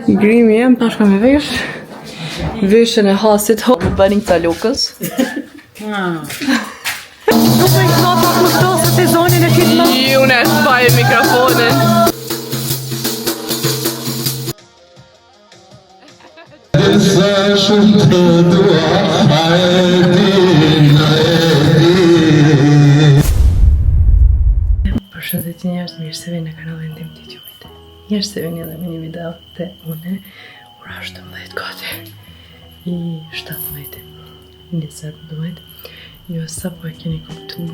Grimi jem, tash kam e vesh. Veshën e hasit ho. Më bënin këta lokës. Nuk me knata më stosët e zonin e kitë më. Unë e shpaj mikrofonin. Përshëndetje njerëz, mirë se vini në kanalin tim të YouTube-it. Mirë se vini edhe me një video të une ora 17 gati i 17 20 jo sa po e keni kuptu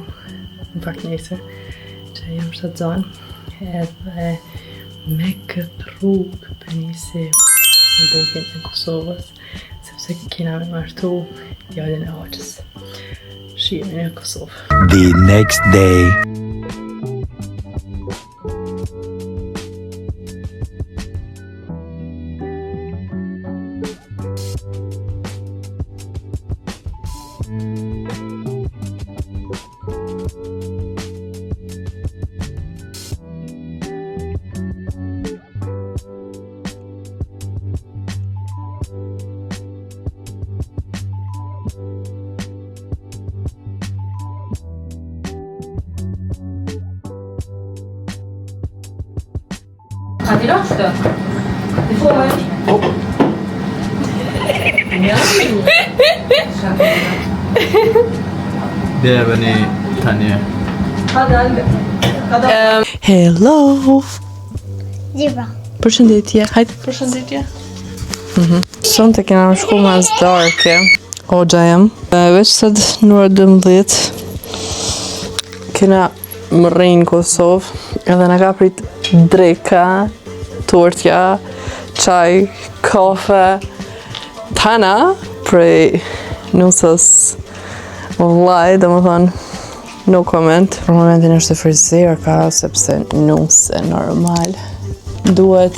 në fakt nesër që jam shtatzon edhe me këtë rrugë për nisi në drejken e Kosovës sepse kena me martu djallin e hoqës shimin e Kosovë. The next day. Gaat die laatste? De voor. Ja. Bienvenue, Tanya. Hello! Zebra. Përshëndetje, hajde përshëndetje. Sonte kena më shku mas darke. Hoxha jam. Veç sot në orë 12 kena më rrinë Kosovë edhe na ka prit dreka, tortja, qaj, kafe, tana prej nusës vllaj, dhe më thonë no comment. Për momentin është e frizerka sepse nusë normal duhet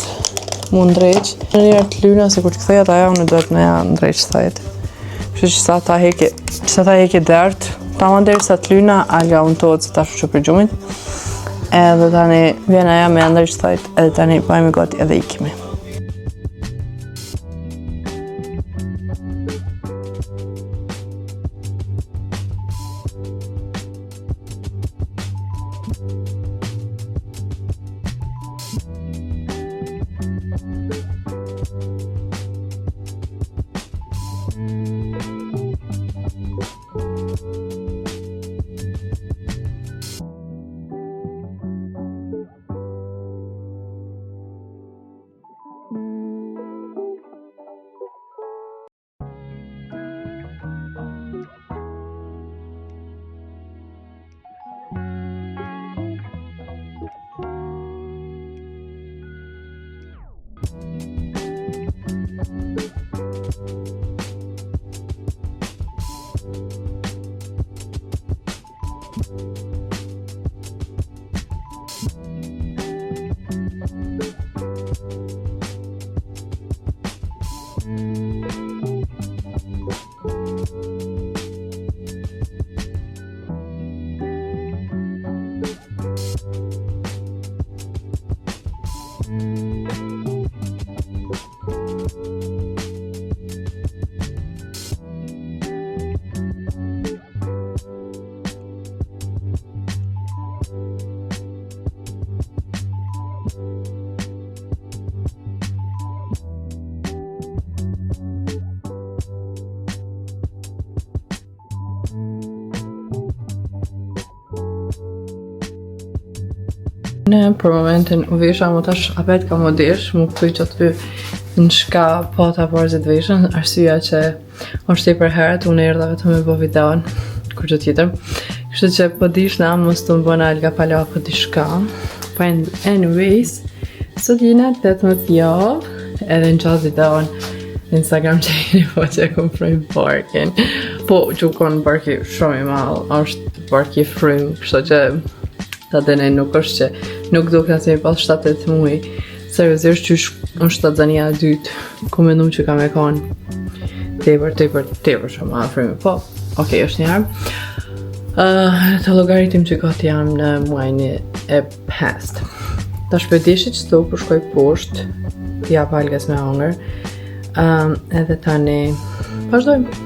mu ndreq. Në njerë të lyna se kur të kthejat aja unë duhet me ja ndreq thajt. Kështë që sa ta heke dert, ta më deri sa të lyna alga unë tohet se ta shu që për gjumit. Edhe tani vjen aja me ndreq thajt edhe tani pajmi gati edhe ikimi. Ne për momentin u vesha mu tash apet ka më desh, mu këtuj që të në shka pata përzit veshën, arsyeja që është tepër herët, unë erdha vetëm me bo videon, kur që tjetër. Kështu që po dish na, mos të më bëna alga pala për diçka. Po anyways, sot jena 18 javë, edhe në qatë videon në Instagram që jeni po që kom frym barkin. Po që konë barki shumë i malë, është barki frym, kështu që ta dene nuk është që nuk do këta se mi pas 7-8 muaj. Seriosisht që është shtatzania e dytë, ku mendum që ka me konë tepër shumë afrimi. Po, okej, është një herë. Të llogaritim që gati jam në muajin e past. Ta shpërdishit qëto për shkoj poshtë, ja palgas me hangër, edhe tani vazhdojmë.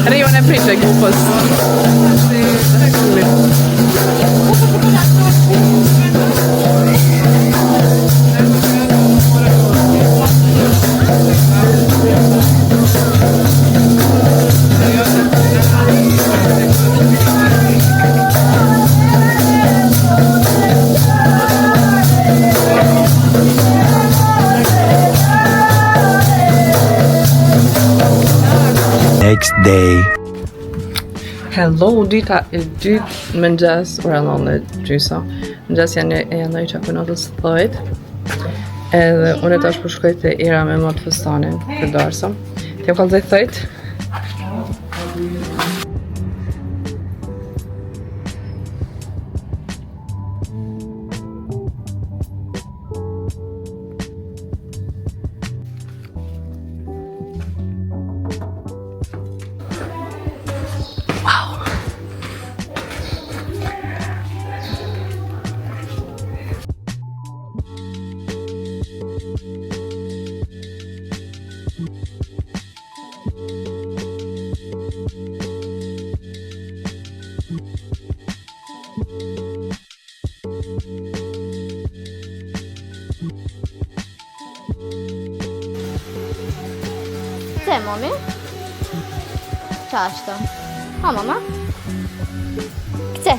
Arrivano e prende il gruppo. Next day. Hello, dita e dytë mëngjes, ora 9:30. Mëngjes janë në çakonatës 10. Edhe unë tash po shkoj te era me mot fustanin për darsa. Ti kam kallë 10. mami? Qa është? Ha, mama? Këtë?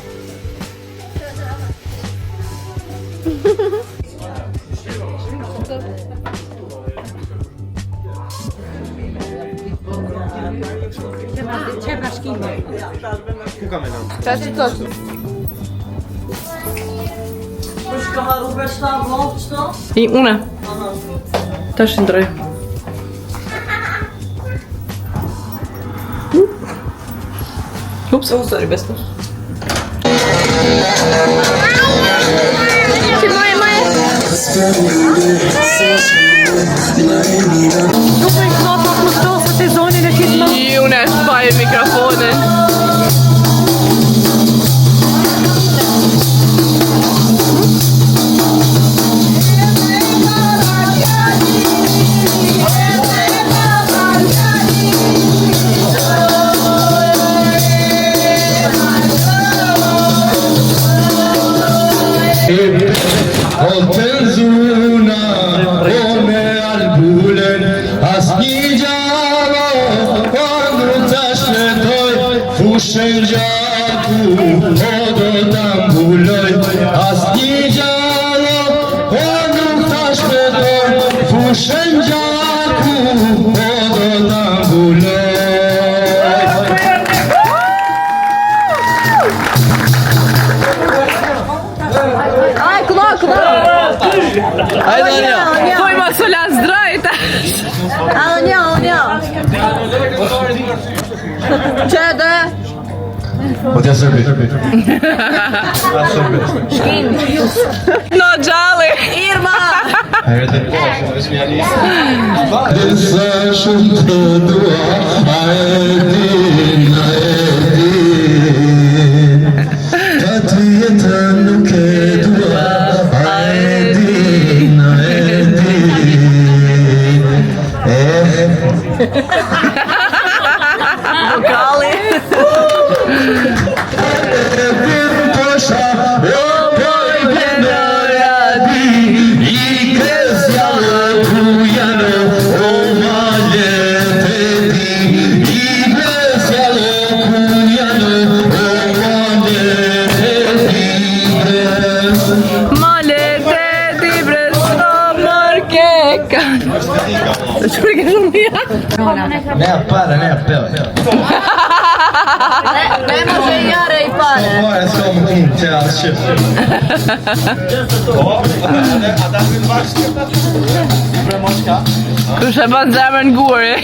Qa që të është? I une. Tash ndroj. Ups, sorry, besto. După i knapa kushtosa të zonin e kitë më. I une është baje mikrofonin. Otenzuna, come al bulen, asnijalo, quando t'ascetoi, fushen jaku, odo tambuloi, asnijalo, quando t'ascetoi, fushen jaku, odo tambuloi. Hajde, Anja. Toj ma së las drajta. Anja. Qede. O t'ja sërbi. No gjalli. Irma. Disa shumë të dua, a e din, ka të jetën nuk e dua, a e din, Vokalli. Ne appare. Ne mo që njare I pare. Pare s'ka më kumë që asë shqipë. Kush e ban zemrën guri.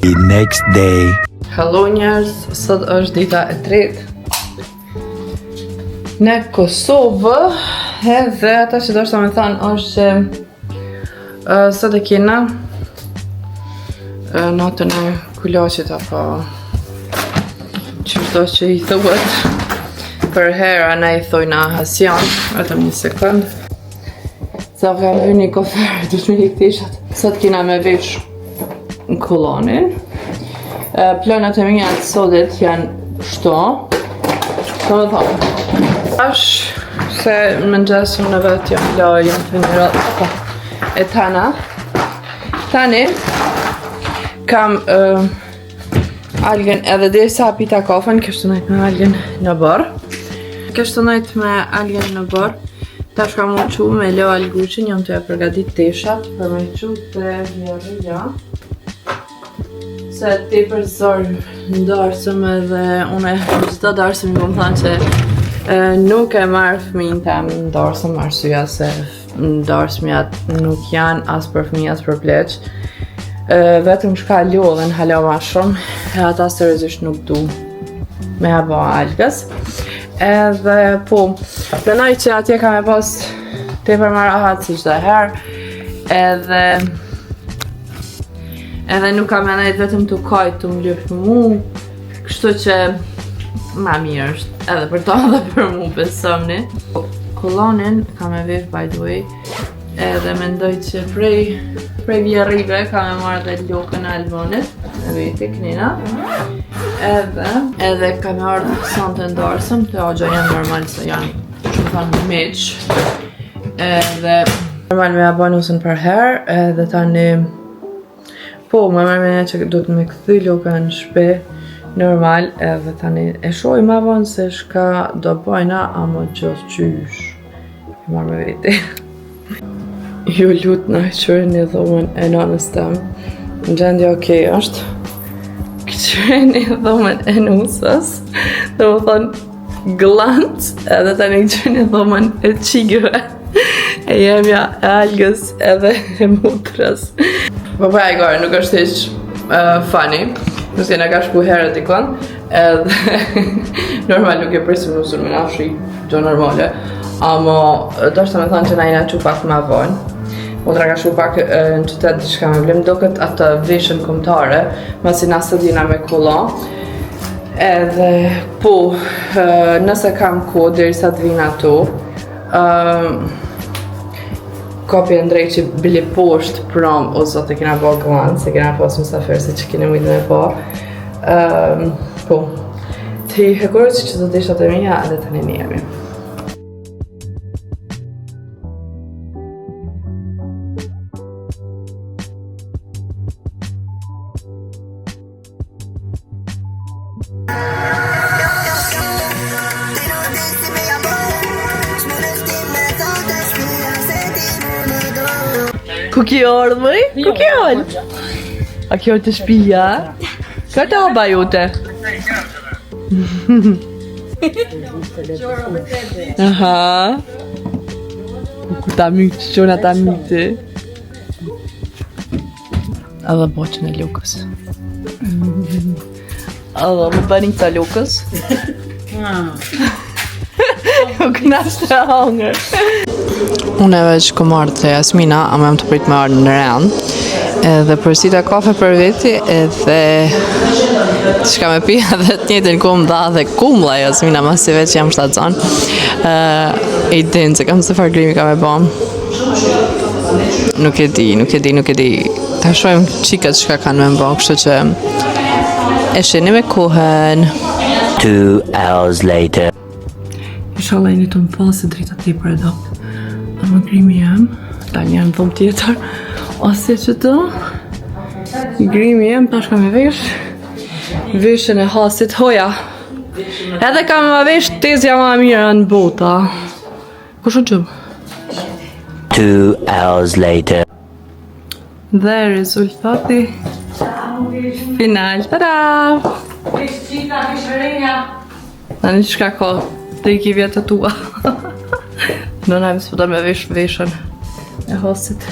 The next day. Hello njerëz, sot është dita e tretë në Kosovë, edhe ata që do shta me thanë është që sot e kena natën e kulaqit apo qështo që I thuhet për hera ne I thojna Hasjan, vetëm një sekund. Sa kam vë një kofer, du të me I këtishat. Sot kena me vesh në kolonin. Planat e mija të sotit janë shto. Shto me thonë. Ash, se më nëgjesëm në vetë janë të vinjërat e tana. Tani, kam Algen edhe dhe sa pita kafen, kështë nëjt me algen në bërë. Kështë nëjt me algen në bërë. Ta shka mu qu me lo alguqin, jam të e përgadit teshat për me qu të vjerëja. Se ti për zorë ndarësëm edhe une gjitha darësëm i më thanë që nuk e marrë fëmijën tem ndarësëm arsyeja se ndarësmjat nuk janë as për fëmijë as për pleq. Vetëm shka lodhen hala ma shumë, e ata seriozisht nuk du me haba algës. Edhe po, prenoj që atje ka me pas tepër më rahat si çdo herë, edhe nuk kam menajt vetëm të kajt të më lypë mu, kështu që ma mirë është edhe për ta dhe për mu besomni. Kolonin ka me vesh by the way, edhe mendoj që prej vjerrive ka me marrë dhe lokën e Albonit, e veti knina. Edhe ka me ardhë sante ndarësëm, të agja janë normal se janë që më thanë meq. Edhe normal me abonusën për herë, edhe tani po, më mërë me që do të me këthy lokën në shpe normal, edhe tani e shoj ma vonë se shka do bajna, ama gjithë qysh. E marrë me veti. Ju lutë në qërë një dhomën e nanës tem. Në gjendje okej është. Qërë një dhomën e nusës. Dhe më thonë glant, edhe tani qërë një dhomën e qigëve. E jemja e algës edhe e mutrës. Po e gore, nuk është ishë funny. Nëse jena ka shku herët ikon, edhe normal nuk e presim nusur me nafshi, gjo normale. Amo, do shtë me thonë që na jena që pak ma vonë. Mundra ka shku pak në qytet diçka me blim, do këtë atë veshën kombëtare, masi na së dina me kolon. Edhe, po, nëse kam kohë derisa të vina tu, kopje ndrej që bili poshtë prom, o zote kena po glanë, se kena pas mësafer se që kene mujtë me po. Po, të i hekurët që do të ishtë të minja, edhe të një jemi. Ku kjo orë, mëj? Ku kjo orë? A kjo orë të shpija? Ka të haba jote? Aha. Ku ta mytë, qona ta mytë. Edhe boqën e lukës. Edhe më bërin të lukës. U knasht e hangër. Unë e veç ku marrë të Jasmina, ama jam të prit me ardhë në rëndë. Edhe përsita kafe për veti, edhe shka me pi edhe të njëtën kumë dha dhe kumla Jasmina, ma si veç jam shtatzon. I dinë se kam se fargrimi ka me bom. Nuk e di. Ta shojmë qikat shka kanë me bom, kështu që e sheni me kohën. 2 hours later. Inshallah jeni të më falë se drita ti për edop. Ama grimi jem, ta një në dhëmë tjetër. Ose që të grimi jem, pashka me vesh. Veshën e hasit, hoja. Edhe ka me vesh tezja ma mira në bota. Kush në qëmë? 2 hours later. Dhe rezultati final. Tada! Në një shka ko, të i ki vjetë të tua. Nëna më s'pëton me veshën e hasit.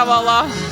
para valla.